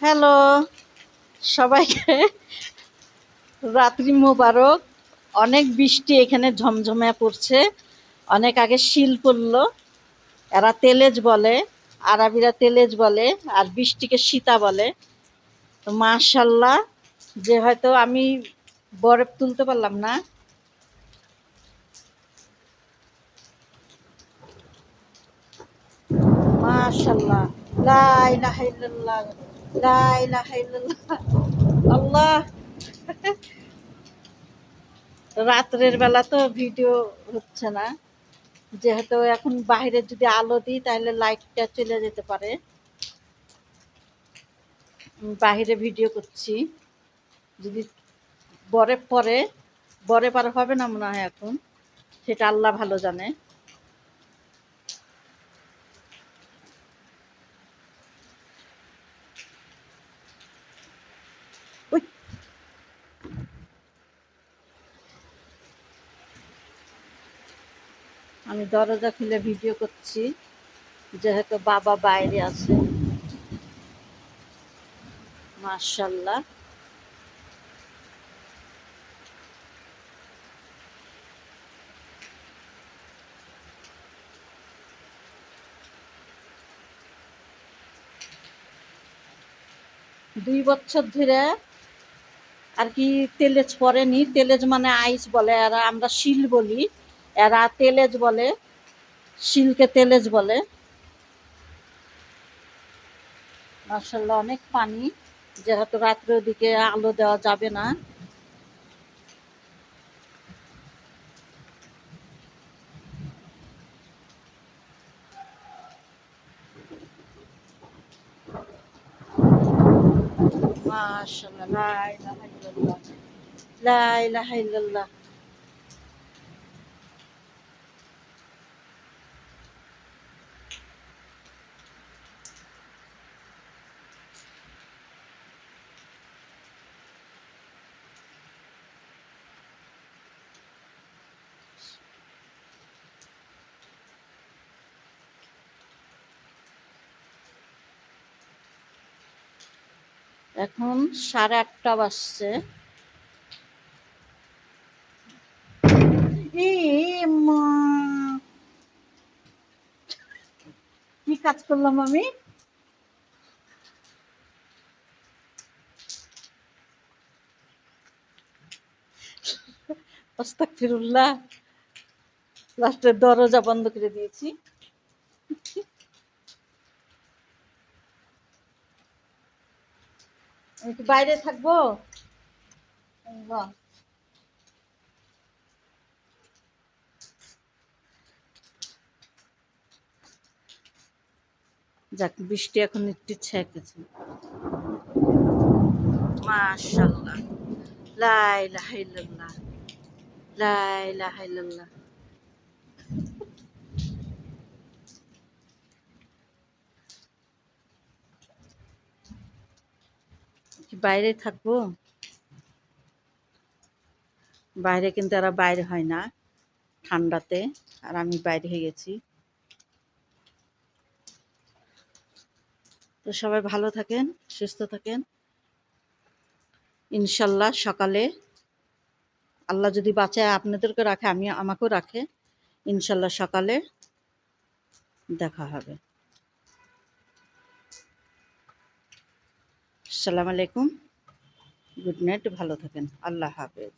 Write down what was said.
Hello, সবাইকে রাত্রি মোবারক। অনেক বৃষ্টি এখানে ঝমঝমে পড়ছে। অনেক আগে শিল পড়লো। এরা তেলেজ বলে, আরবিরা তেলেজ বলে, আর বৃষ্টিকে সীতা বলে। তো মাশাল্লাহ, যে হয়তো আমি বরফ তুলতে পারলাম না। মাশাল্লাহ, লা ইলাহা ইল্লাল্লাহ, লা ইলাহা ইল্লাল্লাহ। আল্লাহ, রাত্রের বেলা তো ভিডিও হচ্ছে না, যেহেতু এখন বাইরে যদি আলো দিই তাহলে লাইটটা চলে যেতে পারে। বাইরে ভিডিও করছি, যদি বরফ পরে, বরফ আর হবে না মনে হয় এখন, সেটা আল্লাহ ভালো জানে। উই, আমি দরজা খুলে ভিডিও করছি, যেহেতু বাবা বাইরে আছে। মাশাল্লাহ, 2 বছর ধরে আর কি তেলেজ পড়েনি। তেলেজ মানে আইস বলে, এরা আমরা শিল বলি, এরা তেলেজ বলে, শিলকে তেলেজ বলে। মাশাল্লাহ, অনেক পানি, যেহেতু রাত্রের দিকে আলো দেওয়া যাবে না। মাশাল্লাহ, লা ইলাহা ইল্লাল্লাহ, লা ইলাহা ইল্লাল্লাহ। এখন 8:30 বাজছে। ই মা, কি কাজ করলাম আমি? আস্তাগফিরুল্লাহ, লাস্টে দরজা বন্ধ করে দিয়েছি। আমি কি বাইরে থাকবো? বাহ, যাক, বৃষ্টি এখন একটু ছেঁকেছে। মাশাল্লাহ, লা ইলাহা ইল্লাল্লাহ, লা ইলাহা ইল্লাল্লাহ। কি বাইরে থাকবো? বাইরে কিন্তু এরা বাইরে হয় না ঠান্ডাতে, আর আমি বাইরে হয়ে গেছি। তো সবাই ভালো থাকেন, সুস্থ থাকেন। ইনশাল্লাহ সকালে আল্লাহ যদি বাঁচায় আপনাদেরকে রাখে, আমি আমাকেও রাখে, ইনশাল্লাহ সকালে দেখা হবে। আসসালামু আলাইকুম, গুড নাইট, ভালো থাকেন, আল্লাহ হাফেজ।